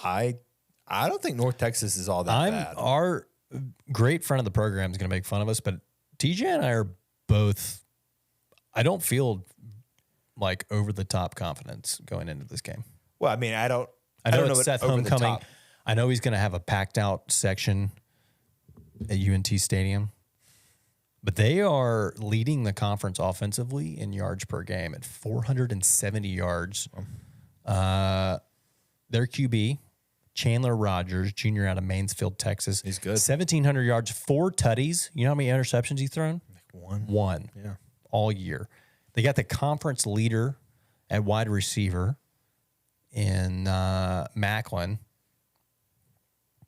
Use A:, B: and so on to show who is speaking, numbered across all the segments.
A: I don't think North Texas is all that bad.
B: Our great friend of the program is going to make fun of us, but TJ and I are both, I don't feel like over the top confidence going into this game.
A: Well, I mean, I know
B: it's
A: what
B: Seth
A: over the
B: homecoming.
A: top.
B: I know he's going to have a packed out section at UNT Stadium, but they are leading the conference offensively in yards per game at 470 yards. Their QB, Chandler Rogers, junior out of Mansfield, Texas.
A: He's good.
B: 1,700 yards, 4 tutties. You know how many interceptions he's thrown? One.
A: Yeah.
B: All year. They got the conference leader at wide receiver in Macklin,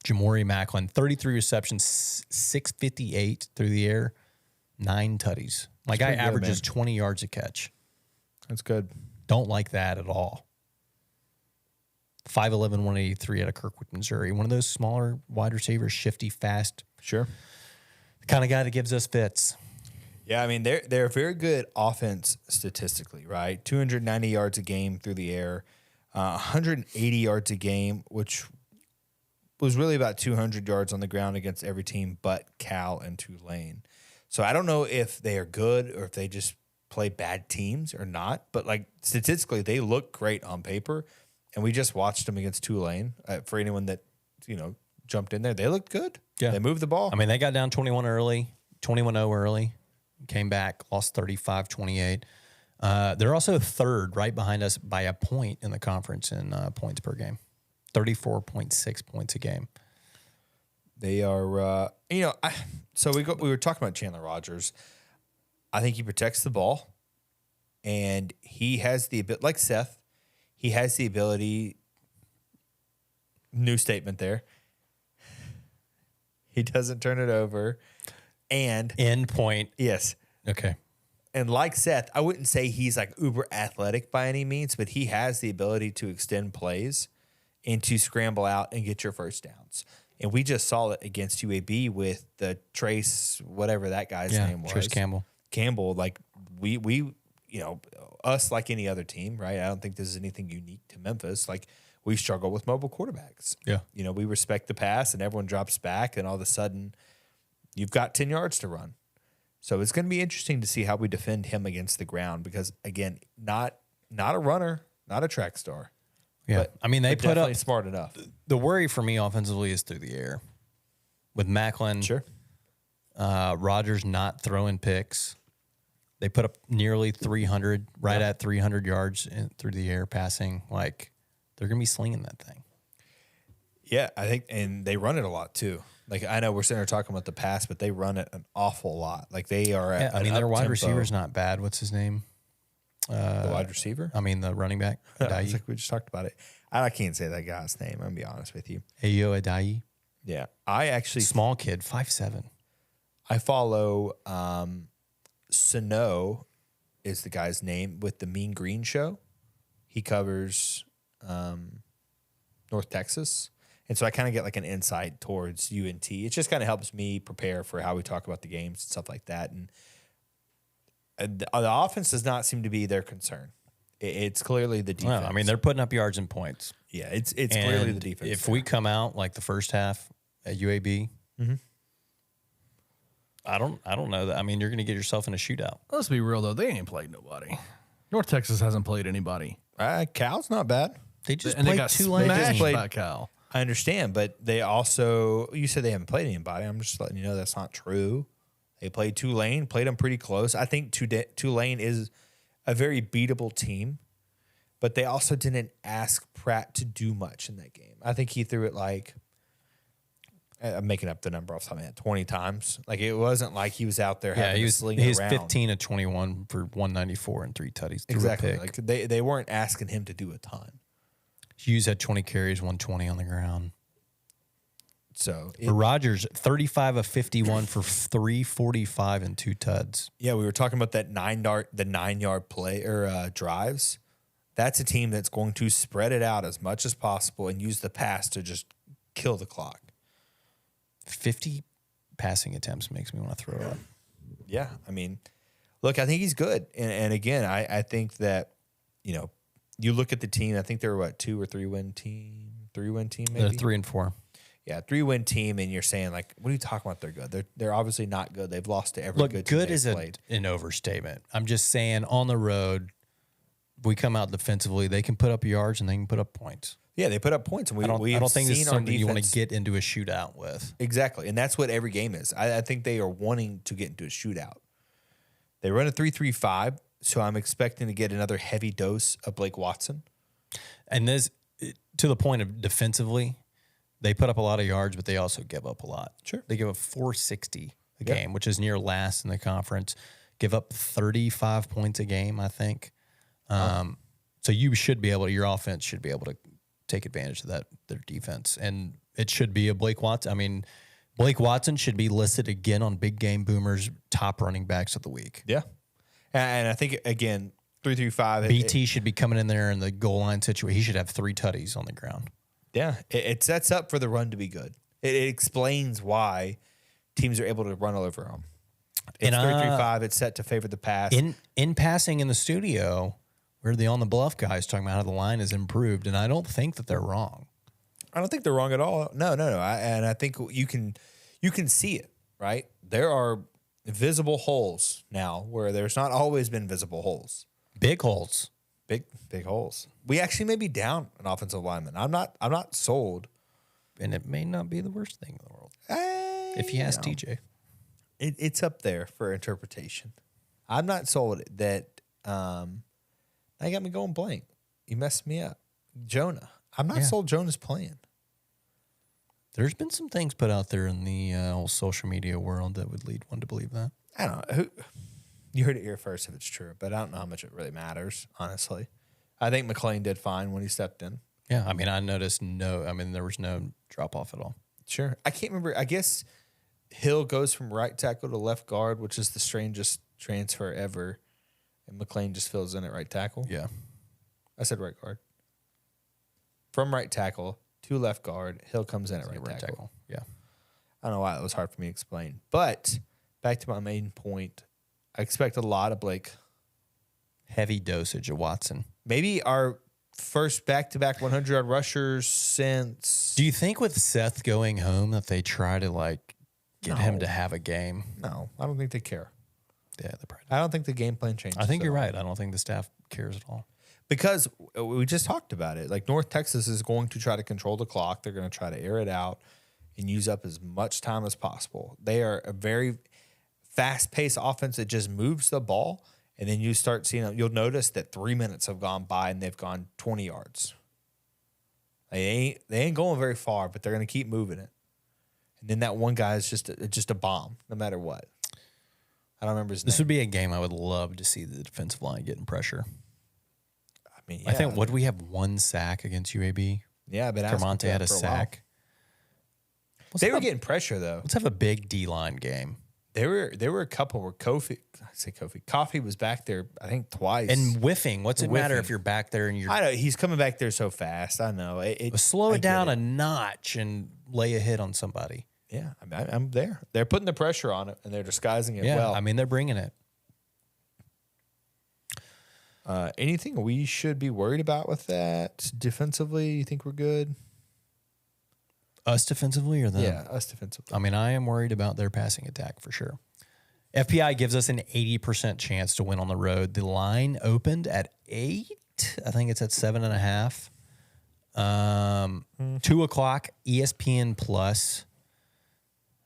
B: Jamori Macklin, 33 receptions, 658 through the air, 9 tutties. My guy averages 20 yards a catch.
A: That's good.
B: Don't like that at all. 5'11", 183 out of Kirkwood, Missouri. One of those smaller wide receivers, shifty, fast.
A: Sure.
B: The kind of guy that gives us fits.
A: Yeah, I mean, they're a very good offense statistically, right? 290 yards a game through the air, 180 yards a game, which was really about 200 yards on the ground against every team but Cal and Tulane. So I don't know if they are good or if they just play bad teams or not, but like statistically, they look great on paper. And we just watched them against Tulane. For anyone that, jumped in there, they looked good.
B: Yeah.
A: They moved the ball.
B: I mean, they got down 21-0 early, came back, lost 35-28. They're also third, right behind us by a point in the conference in points per game, 34.6 points a game.
A: They are, so we were talking about Chandler Rogers. I think he protects the ball, and he has the ability, like Seth, he has the ability, new statement there, he doesn't turn it over, and
B: end point.
A: Yes.
B: Okay.
A: And like Seth, I wouldn't say he's like uber athletic by any means, but he has the ability to extend plays and to scramble out and get your first downs. And we just saw it against UAB with the Trace, whatever that guy's name was.
B: Trace Campbell.
A: Campbell, like we us like any other team, right? I don't think this is anything unique to Memphis. Like we struggle with mobile quarterbacks.
B: Yeah.
A: We respect the pass and everyone drops back and all of a sudden you've got 10 yards to run. So it's going to be interesting to see how we defend him against the ground because again, not a runner, not a track star.
B: Yeah.
A: But,
B: I mean, they put up
A: smart enough.
B: The worry for me offensively is through the air. With Macklin,
A: Sure.
B: Rogers not throwing picks. They put up nearly 300, at 300 yards through the air passing. Like, they're going to be slinging that thing.
A: Yeah, I think, and they run it a lot too. Like, I know we're sitting here talking about the pass, but they run it an awful lot. Like, they are at
B: their wide receiver's not bad. What's his name?
A: The wide receiver?
B: The running back.
A: Like we just talked about it. I can't say that guy's name. I'm going to be honest with you.
B: Ayo Adayi.
A: Yeah. I actually...
B: Small kid, 5'7".
A: I follow... Sano is the guy's name with the Mean Green Show. He covers North Texas. And so I kind of get like an insight towards UNT. It just kind of helps me prepare for how we talk about the games and stuff like that. And the offense does not seem to be their concern. It's clearly the defense.
B: Well, I mean, they're putting up yards and points.
A: Yeah, it's clearly the defense.
B: If we come out like the first half at UAB, I don't know that. I mean, you're going to get yourself in a shootout.
C: Let's be real, though. They ain't played nobody. North Texas hasn't played anybody.
A: Cal's not bad.
B: They just
C: And
B: played
C: they got
B: Tulane.
C: smashed
A: played-
C: by Cal.
A: I understand, but they also, you said they haven't played anybody. I'm just letting you know that's not true. They played Tulane, played them pretty close. I think Tulane is a very beatable team, but they also didn't ask Pratt to do much in that game. I think he threw it like, I'm making up the number off the top of my head, 20 times. Like it wasn't like he was out there having
B: he
A: to
B: was
A: sling it around.
B: 15 of 21 for 194 and 3 tutties.
A: Exactly. Like they weren't asking him to do a ton.
B: Hughes had 20 carries, 120 on the ground.
A: So
B: For Rogers, 35 of 51 for 345 and 2 tuds.
A: yeah, we were talking about that 9-yard play or drives. That's a team that's going to spread it out as much as possible and use the pass to just kill the clock.
B: 50 passing attempts makes me want to throw up.
A: Yeah, I mean, look, I think he's good, and again, I think that you look at the team. I think they were 2 or 3 win team. 3-win team.
B: They're
A: Maybe
B: 3-4.
A: Yeah, 3-win team, and you're saying like, what are you talking about? They're good. They're obviously not good. They've lost to every
B: Look,
A: good team
B: good
A: they've
B: is
A: played.
B: an overstatement. I'm just saying on the road, we come out defensively. They can put up yards and they can put up points.
A: Yeah, they put up points, and we
B: I don't think this is
A: our
B: something you want
A: defense
B: to get into a shootout with.
A: exactly, and that's what every game is. I think they are wanting to get into a shootout. They run a 3-3-5, so I'm expecting to get another heavy dose of Blake Watson.
B: And this, to the point of defensively, they put up a lot of yards, but they also give up a lot.
A: Sure.
B: They give up 460 a game, which is near last in the conference. Give up 35 points a game, I think. So you should be able to, your offense should be able to take advantage of that, their defense. And it should be a Blake Watson. I mean, Blake Watson should be listed again on Big Game Boomers' top running backs of the week.
A: Yeah, and I think again 3-3-5.
B: BT should be coming in there in the goal line situation. He should have 3 tutties on the ground.
A: Yeah, it sets up for the run to be good. It explains why teams are able to run all over them. It's 3-3-5. It's set to favor the pass.
B: In passing in the studio, we're the On the Bluff guys talking about how the line has improved, and I don't think that they're wrong.
A: I don't think they're wrong at all. No. And I think you can see it, right? There are visible holes now where there's not always been visible holes.
B: Big holes.
A: Big holes. We actually may be down an offensive lineman. I'm not sold.
B: And it may not be the worst thing in the world. If you ask TJ.
A: It's up there for interpretation. I'm not sold that now you got me going blank. You messed me up. Jonah. I'm not sold Jonah's playing.
B: There's been some things put out there in the whole social media world that would lead one to believe that.
A: I don't know. You heard it here first if it's true, but I don't know how much it really matters, honestly. I think McLean did fine when he stepped in.
B: Yeah, I mean, I noticed there was no drop-off at all.
A: Sure. I can't remember. I guess Hill goes from right tackle to left guard, which is the strangest transfer ever, and McLean just fills in at right tackle.
B: Yeah.
A: I said right guard. From right tackle to left guard, Hill comes in at right tackle.
B: Yeah.
A: I don't know why that was hard for me to explain. But back to my main point, I expect a lot of Blake.
B: Heavy dosage of Watson.
A: Maybe our first back-to-back 100-yard rushers since...
B: Do you think with Seth going home that they try to, get him to have a game?
A: No, I don't think they care.
B: Yeah, they probably
A: I don't think the game plan changes.
B: I think you're right. I don't think the staff cares at all.
A: Because we just talked about it. Like, North Texas is going to try to control the clock. They're going to try to air it out and use up as much time as possible. They are a very fast-paced offense that just moves the ball, and then you start seeing, you'll notice that 3 minutes have gone by and they've gone 20 yards. They ain't going very far, but they're going to keep moving it. And then that one guy is just a bomb, no matter what. I don't remember his name.
B: This would be a game I would love to see the defensive line getting pressure.
A: I mean, yeah.
B: I think, what, we have 1 sack against UAB?
A: Yeah, but
B: Tremonte had a sack.
A: They were getting pressure, though.
B: Let's have a big D-line game.
A: There were a couple where Coffee was back there, I think, twice.
B: And whiffing. What's it matter
A: Whiffing.
B: if you're back there and you're...
A: I know. He's coming back there so fast. I know.
B: slow it down a notch and lay a hit on somebody.
A: Yeah, I'm there. They're putting the pressure on it, and they're disguising it well.
B: I mean, they're bringing it.
A: Anything we should be worried about with that defensively? You think we're good?
B: Us defensively or them?
A: Yeah, us defensively.
B: I mean, I am worried about their passing attack for sure. FPI gives us an 80% chance to win on the road. The line opened at 8. I think it's at 7.5. 2:00 ESPN Plus.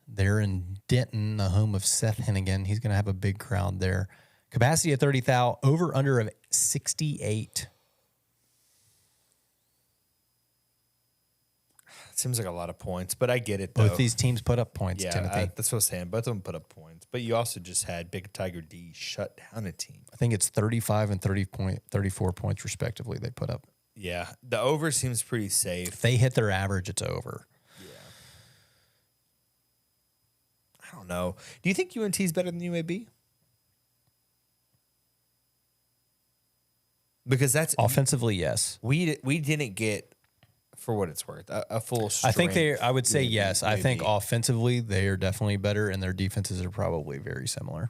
B: They're in Denton, the home of Seth Hennigan. He's going to have a big crowd there. Capacity of 30,000, over under of 68.
A: Seems like a lot of points, but I get it, though.
B: Both these teams put up points, Timothy.
A: That's what I was saying. Both of them put up points. But you also just had Big Tiger D shut down a team.
B: I think it's 35 and 34 points, respectively, they put up.
A: Yeah. The over seems pretty safe.
B: If they hit their average, it's over.
A: Yeah. I don't know. Do you think UNT is better than UAB? Because that's...
B: Offensively, yes.
A: We didn't get... For what it's worth, a full strength.
B: I think I would say yes. I think
A: UAB.
B: offensively they are definitely better, and their defenses are probably very similar.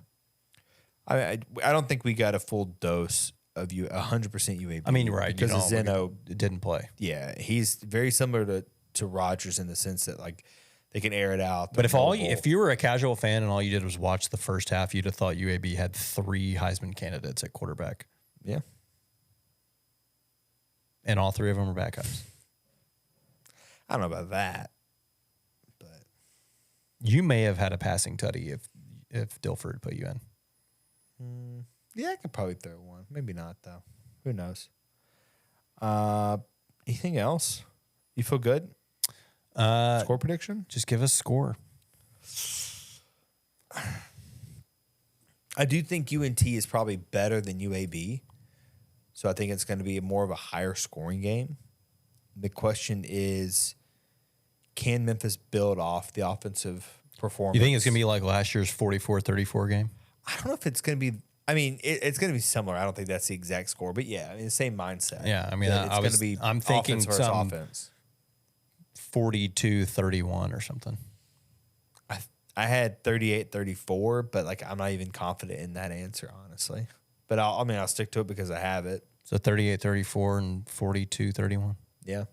A: I don't think we got a full dose of 100% UAB.
B: I mean, right.
A: Because of Zeno,
B: it didn't play.
A: yeah, he's very similar to Rodgers in the sense that like they can air it out.
B: But if you were a casual fan and all you did was watch the first half, you'd have thought UAB had 3 Heisman candidates at quarterback.
A: Yeah.
B: And all 3 of them were backups.
A: I don't know about that. But
B: You may have had a passing tutty if Dilford put you in.
A: yeah, I could probably throw one. Maybe not though. Who knows? Anything else? You feel good? Score prediction?
B: Just give us a score.
A: I do think UNT is probably better than UAB. So I think it's going to be more of a higher scoring game. The question is, can Memphis build off the offensive performance?
B: You think it's going to be like last year's 44-34 game?
A: I don't know if it's going to be. I mean, it's going to be similar. I don't think that's the exact score, but yeah, I mean, the same mindset.
B: Yeah, I mean,
A: it's going to be.
B: I'm thinking
A: offense versus
B: some
A: offense.
B: 42-31 or something.
A: I had 38-34, but like I'm not even confident in that answer, honestly. But I'll stick to it because I have it.
B: So 38-34 and 42-31.
A: Yeah.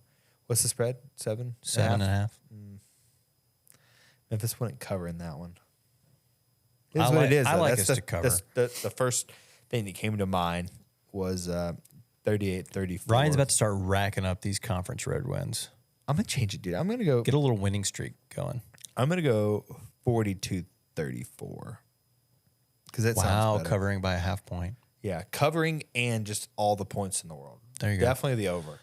A: What's the spread? 7?
B: 7.5.
A: Memphis wouldn't cover in that one.
B: I
A: What it is.
B: like
A: That's
B: us to cover.
A: The first thing that came to mind was 38-34.
B: Ryan's about to start racking up these conference road wins.
A: I'm gonna change it, dude. I'm gonna go.
B: Get a little winning streak going.
A: I'm gonna go 42-34 because that sounds better.
B: Covering by a half point.
A: Yeah, covering and just all the points in the world.
B: There you go.
A: Definitely the over.